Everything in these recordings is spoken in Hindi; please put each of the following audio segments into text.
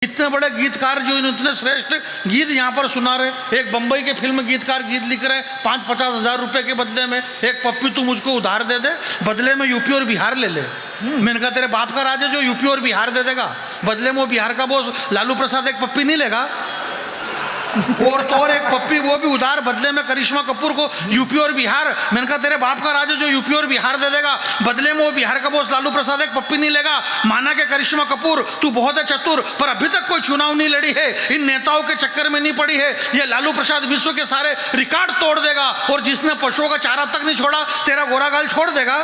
इतने बड़े गीतकार जो इतने श्रेष्ठ गीत यहाँ पर सुना रहे। एक बम्बई के फिल्म गीतकार गीत लिख रहे 5-50 हज़ार रुपए के बदले में, एक पप्पी तू मुझको उधार दे दे, बदले में यूपी और बिहार ले ले। मैंने कहा तेरे बाप का राज है जो यूपी और बिहार दे देगा, बदले में वो बिहार का बॉस लालू प्रसाद एक पप्पी नहीं लेगा। और तो और एक पप्पी वो भी उधार, बदले में करिश्मा कपूर को यूपी और बिहार। मैंने कहा तेरे बाप का राज है जो यूपी और बिहार दे देगा, बदले में वो बिहार का बॉस लालू प्रसाद एक पप्पी नहीं लेगा। माना कि करिश्मा कपूर तू बहुत है चतुर, पर अभी तक कोई चुनाव नहीं लड़ी है, इन नेताओं के चक्कर में नहीं पड़ी है। ये लालू प्रसाद विश्व के सारे रिकॉर्ड तोड़ देगा, और जिसने पशुओं का चारा तक नहीं छोड़ा तेरा गोरा गाल छोड़ देगा।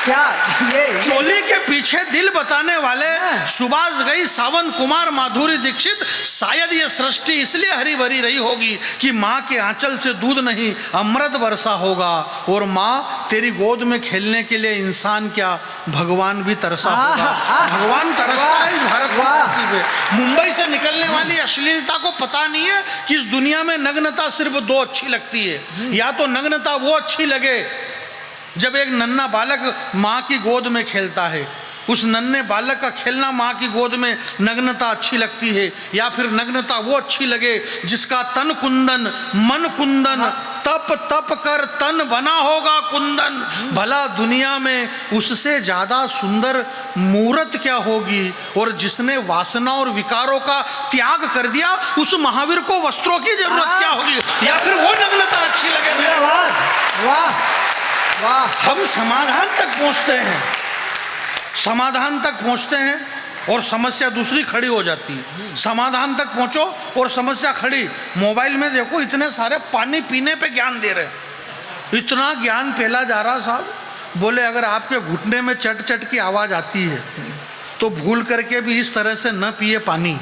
क्या ये चोली के पीछे दिल बताने वाले सुभाष गई, सावन कुमार, माधुरी दीक्षित, शायद ये सृष्टि इसलिए हरी भरी रही होगी कि माँ के आंचल से दूध नहीं अमृत बरसा होगा। और माँ तेरी गोद में खेलने के लिए इंसान क्या भगवान भी तरसा होगा। भगवान तरसता है इस भारत की धरती पे। मुंबई से निकलने वाली अश्लीलता को पता नहीं है कि इस दुनिया में नग्नता सिर्फ दो अच्छी लगती है, या तो नग्नता वो अच्छी लगे जब एक नन्हा बालक माँ की गोद में खेलता है, उस नन्हे बालक का खेलना माँ की गोद में नग्नता अच्छी लगती है, या फिर नग्नता वो अच्छी लगे जिसका तन कुंदन मन कुंदन, तप तप कर तन बना होगा कुंदन। भला दुनिया में उससे ज्यादा सुंदर मूर्त क्या होगी, और जिसने वासना और विकारों का त्याग कर दिया उस महावीर को वस्त्रों की जरूरत क्या होगी, या फिर वो नग्नता अच्छी लगे। वाह वाह, हम समाधान तक पहुंचते हैं, समाधान तक पहुंचते हैं और समस्या दूसरी खड़ी हो जाती है। समाधान तक पहुंचो और समस्या खड़ी। मोबाइल में देखो इतने सारे पानी पीने पे ज्ञान दे रहे, इतना ज्ञान फैला जा रहा। साहब बोले अगर आपके घुटने में चट चट की आवाज़ आती है तो भूल करके भी इस तरह से न पिए पानी।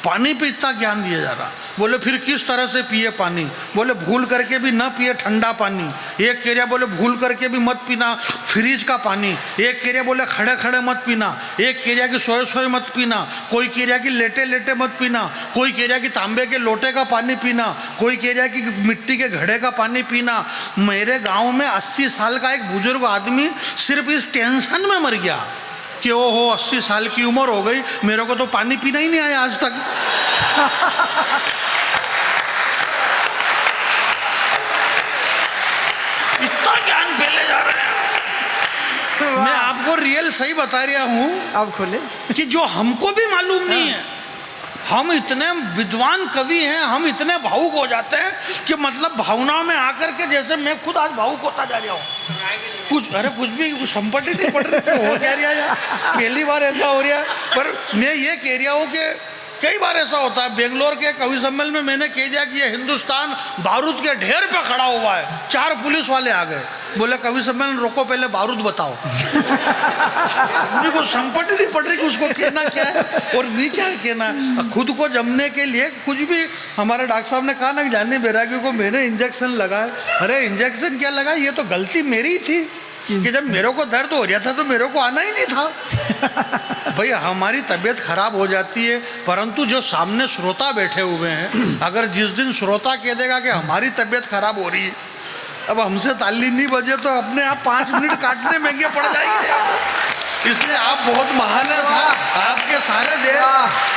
पानी पे इतना ज्ञान दिया जा रहा। बोले फिर किस तरह से पिए पानी, बोले भूल करके भी न पिए ठंडा पानी। एक केरिया बोले भूल करके भी मत पीना फ्रिज का पानी, एक केरिया बोले खड़े खड़े मत पीना, एक केरिया की सोए सोए मत पीना, कोई केरिया की लेटे लेटे मत पीना, कोई केरिया की तांबे के लोटे का पानी पीना, कोई केरिया की मिट्टी के घड़े का पानी पीना। मेरे गाँव में 80 साल का एक बुजुर्ग आदमी सिर्फ इस टेंशन में मर गया कि ओहो 80 साल की उम्र हो गई, मेरे को तो पानी पीना ही नहीं आया आज तक। इतना ज्ञान फैले जा रहे हैं। मैं आपको रियल सही बता रहा हूँ। अब खोले कि जो हमको भी मालूम नहीं है, हम इतने विद्वान कवि हैं, हम इतने भावुक हो जाते हैं कि मतलब भावनाओं में आकर के, जैसे मैं खुद आज भावुक होता जा रहा हूँ। कुछ अरे कुछ भी संपत्ति नहीं पड़ रही, हो क्या रहा है, पहली बार ऐसा हो रहा है। पर मैं ये कह रहा हूँ कि कई बार ऐसा होता है। बेंगलोर के कवि सम्मेलन में मैंने कह दिया कि ये हिंदुस्तान बारूद के ढेर पे खड़ा हुआ है, 4 पुलिस वाले आ गए, बोले कवि सम्मेलन रोको पहले बारूद बताओ। मुझे को संपत्ति नहीं पड़ रही कि उसको कहना क्या है और नहीं क्या कहना। खुद को जमने के लिए कुछ भी, हमारे डॉक्टर साहब ने कहा ना कि जानी बैरागी को मैंने इंजेक्शन लगाया। अरे इंजेक्शन क्या लगा, ये तो गलती मेरी थी कि जब मेरे को दर्द हो रहा था तो मेरे को आना ही नहीं था। भाई हमारी तबीयत खराब हो जाती है, परंतु जो सामने श्रोता बैठे हुए हैं, अगर जिस दिन श्रोता कह देगा कि हमारी तबीयत खराब हो रही है, अब हमसे ताली नहीं बजे तो अपने आप 5 मिनट काटने महंगे पड़ जाएंगे। इसलिए आप बहुत महान है साहब, आपके सारे देश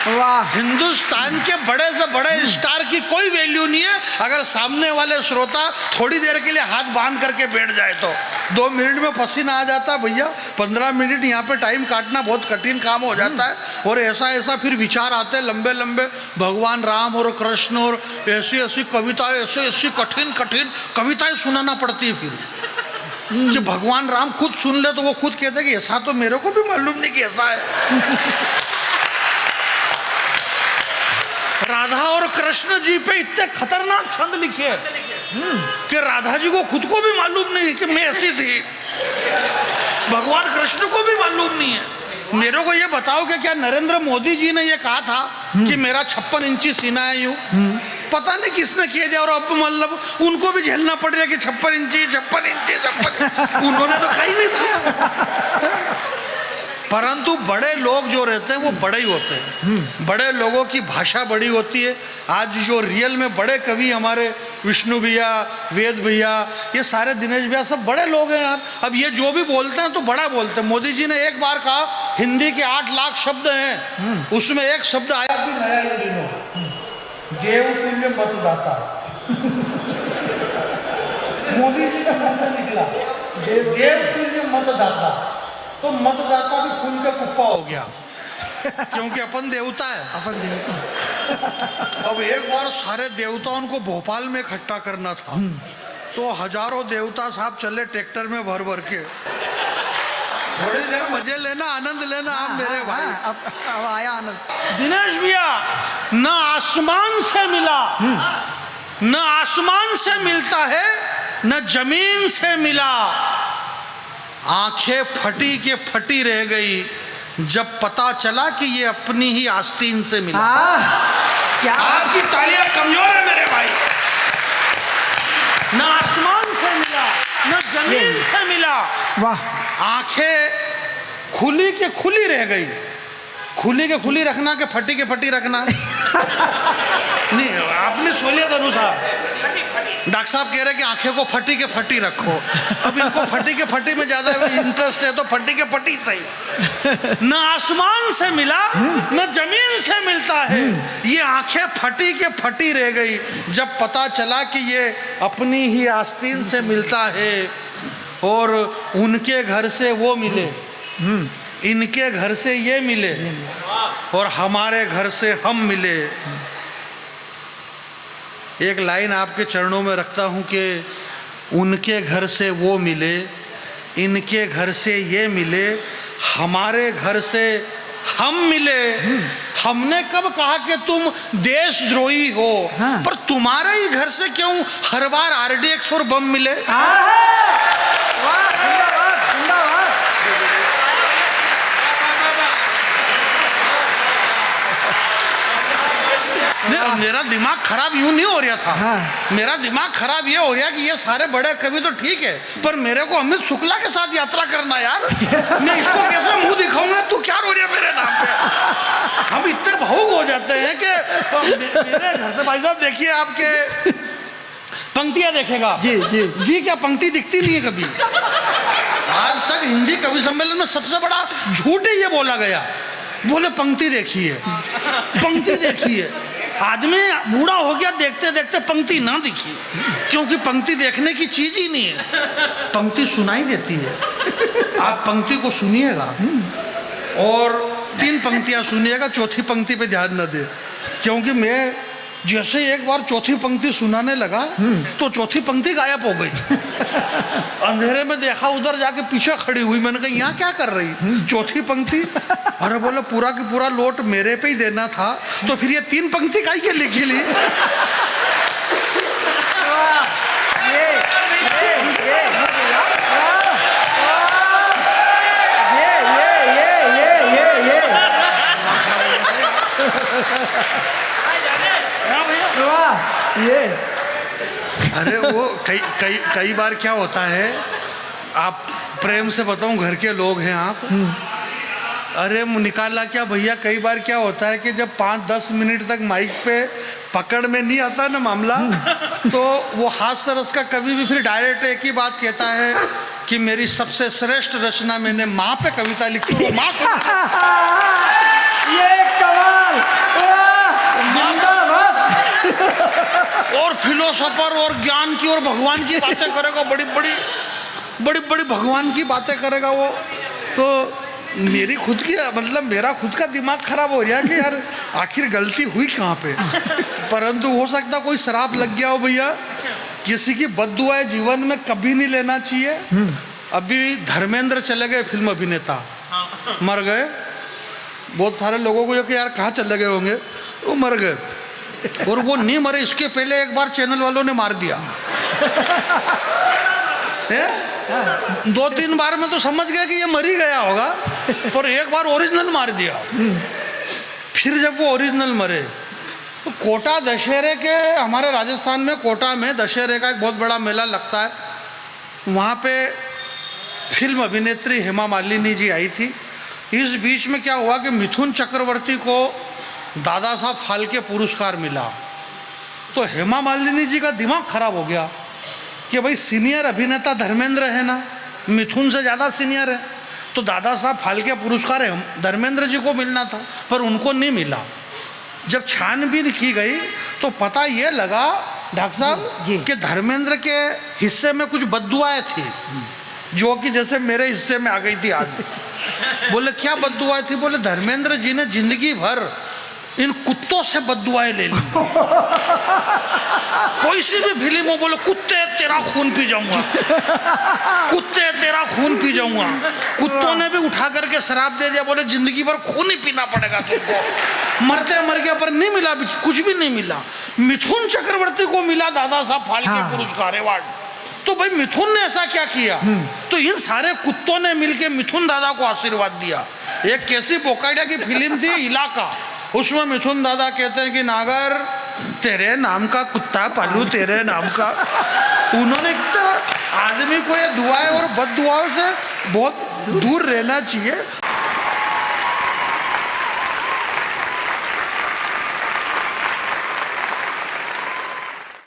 वाह। हिंदुस्तान के बड़े से बड़े स्टार की कोई वैल्यू नहीं है अगर सामने वाले श्रोता थोड़ी देर के लिए हाथ बांध करके बैठ जाए तो। 2 मिनट में पसीना आ जाता है भैया, 15 मिनट यहाँ पे टाइम काटना बहुत कठिन काम हो जाता है। और ऐसा ऐसा फिर विचार आते हैं लंबे लंबे, भगवान राम और कृष्ण और ऐसी ऐसी कविताएं, ऐसी ऐसी कठिन कठिन कविताएं सुनाना पड़ती है फिर कि भगवान राम खुद सुन ले तो वो खुद कहते कि ऐसा तो मेरे को भी मालूम नहीं कि ऐसा है। राधा और कृष्ण जी पे इतने खतरनाक छंद लिखे कि राधा जी को खुद को भी मालूम नहीं कि मैं ऐसी थी, भगवान कृष्ण को भी मालूम नहीं है। मेरे को ये बताओ कि क्या नरेंद्र मोदी जी ने ये कहा था कि मेरा 56 इंची सीना है यूं? पता नहीं किसने किया दिया, और अब मतलब उनको भी झेलना पड़ रहा है कि 56 इंची 56 इंची 56। उन्होंने तो कहीं नहीं था। परंतु बड़े लोग जो रहते हैं वो बड़े ही होते हैं, बड़े लोगों की भाषा बड़ी होती है। आज जो रियल में बड़े कवि हमारे विष्णु भैया, वेद भैया, ये सारे दिनेश भैया सब बड़े लोग हैं यार। अब ये जो भी बोलते हैं तो बड़ा बोलते हैं। मोदी जी ने एक बार कहा हिंदी के 8 लाख शब्द हैं, उसमें एक शब्द आया भी नया ये दिनों, देवतुल्य मतदाता। मोदी जी का मुंह से निकला देवतुल्य मतदाता, तो मतदाता भी खून का कुप्पा हो गया क्योंकि अपन देवता है। अपन देवता। अब एक बार सारे देवताओं को भोपाल में इकट्ठा करना था, तो हजारों देवता साहब चले ट्रैक्टर में भर भर के। थोड़ी देर मजे लेना, आनंद लेना आप मेरे भाई। अब आया आनंद। दिनेश भैया, न आसमान से मिला, न आसमान से मिलता है, न जमीन से मिला, आंखें फटी के फटी रह गई जब पता चला कि ये अपनी ही आस्तीन से मिला। क्या आपकी तालियां कमजोर है मेरे भाई। न आसमान से मिला, न जमीन से मिला, वाह। आंखें खुली के खुली रह गई। खुली के खुली रखना के फटी के फटी रखना नहीं, आपने सोलियत अनुसार डॉक्टर साहब कह रहे कि आंखें को फटी के फटी रखो। अब इनको फटी के फटी में ज्यादा इंटरेस्ट है तो फटी के फटी सही। न आसमान से मिला, न जमीन से मिलता है, ये आंखें फटी के फटी रह गई जब पता चला कि ये अपनी ही आस्तीन से मिलता है। और उनके घर से वो मिले, इनके घर से ये मिले, और हमारे घर से हम मिले। एक लाइन आपके चरणों में रखता हूं कि उनके घर से वो मिले, इनके घर से ये मिले, हमारे घर से हम मिले। हमने कब कहा कि तुम देशद्रोही हो? हाँ। पर तुम्हारे ही घर से क्यों हर बार RDX और बम मिले? मेरा दिमाग खराब यूं नहीं हो रहा था। हाँ। मेरा दिमाग खराब ये हो रहा कि ये सारे बड़े कवि तो ठीक है, पर मेरे को अमित शुक्ला के साथ यात्रा करना यार। मैं इसको कैसे मुंह दिखाऊंगा? तू क्या रो रही है मेरे नाम पे? हम इतने भावुक हो जाते हैं कि मेरे घर से भाई साहब देखिए, आपके पंक्तियां देखेगा जी जी जी, क्या पंक्ति दिखती नहीं है कभी। आज तक हिंदी कवि सम्मेलन में सबसे बड़ा झूठ ही ये बोला गया, बोले पंक्ति देखिए, पंक्ति देखिए। आदमी बूढ़ा हो गया देखते देखते पंक्ति ना दिखी, क्योंकि पंक्ति देखने की चीज ही नहीं है, पंक्ति सुनाई देती है। आप पंक्ति को सुनिएगा और 3 पंक्तियां सुनिएगा, चौथी पंक्ति पे ध्यान न दे, क्योंकि मैं जैसे एक बार चौथी पंक्ति सुनाने लगा तो चौथी पंक्ति गायब हो गई। अंधेरे में देखा, उधर जाके पीछे खड़ी हुई, मैंने कहा यहाँ क्या कर रही? चौथी पंक्ति। अरे बोले पूरा की पूरा लोट मेरे पे ही देना था, तो फिर ये 3 पंक्ति काई के लिखी ली? ये अरे वो कई बार क्या होता है, आप प्रेम से बताऊं, घर के लोग हैं आप, अरे निकाला क्या भैया, कई बार क्या होता है कि जब 5-10 मिनट तक माइक पे पकड़ में नहीं आता ना मामला, तो वो हाथ सरस का कवि भी फिर डायरेक्ट एक ही बात कहता है कि मेरी सबसे श्रेष्ठ रचना मैंने माँ पे कविता लिखी, वो माँ ये कमाल, और फिलोसोफर और ज्ञान की और भगवान की बातें करेगा, बड़ी बड़ी भगवान की बातें करेगा वो। तो मेरी खुद की, मतलब मेरा खुद का दिमाग खराब हो गया कि यार आखिर गलती हुई कहाँ पे। परंतु हो सकता कोई शराब लग गया हो भैया, किसी की बद्दुआएं जीवन में कभी नहीं लेना चाहिए। अभी धर्मेंद्र चले गए, फिल्म अभिनेता मर गए। बहुत सारे लोगों को कि यार कहाँ चले गए होंगे, वो मर गए। और वो नहीं मरे, इसके पहले एक बार चैनल वालों ने मार दिया। 2-3 बार में तो समझ गया कि ये मर ही गया होगा, पर एक बार ओरिजिनल मार दिया। फिर जब वो ओरिजिनल मरे तो कोटा दशहरे के, हमारे राजस्थान में कोटा में दशहरे का एक बहुत बड़ा मेला लगता है, वहाँ पे फिल्म अभिनेत्री हेमा मालिनी जी आई थी। इस बीच में क्या हुआ कि मिथुन चक्रवर्ती को दादा साहब फाल्के पुरस्कार मिला। तो हेमा मालिनी जी का दिमाग खराब हो गया कि भाई सीनियर अभिनेता धर्मेंद्र है ना, मिथुन से ज़्यादा सीनियर है, तो दादा साहब फाल्के पुरस्कार है धर्मेंद्र जी को मिलना था, पर उनको नहीं मिला। जब छानबीन की गई तो पता ये लगा डॉक्टर साहब जी। कि धर्मेंद्र के हिस्से में कुछ बद्दुआएं थी, जो कि जैसे मेरे हिस्से में आ गई थी आज। बोले क्या बद्दुआएं थी? बोले धर्मेंद्र जी ने जिंदगी भर इन कुत्तों से बद्दुआएं ले ली। कोई सी भी फिल्म हो, बोले कुत्ते तेरा खून पी जाऊंगा, कुत्ते तेरा खून पी जाऊंगा। कुत्तों ने भी उठा करके शराब दे दिया, बोले जिंदगी भर खून ही पीना पड़ेगा तुमको, मरते मर गया। पर नहीं मिला, कुछ भी नहीं मिला। मिथुन चक्रवर्ती को मिला दादा साहब फाल्के पुरस्कार अवार्ड। तो भाई मिथुन ने ऐसा क्या किया? तो इन सारे कुत्तों ने मिलके मिथुन दादा को आशीर्वाद दिया। एक केसी बोकाडिया की फिल्म थी इलाका, उसमें मिथुन दादा कहते हैं कि नागर तेरे नाम का कुत्ता पालू तेरे नाम का। उन्होंने आदमी को ये दुआएं और बद दुआओं से बहुत दूर रहना चाहिए।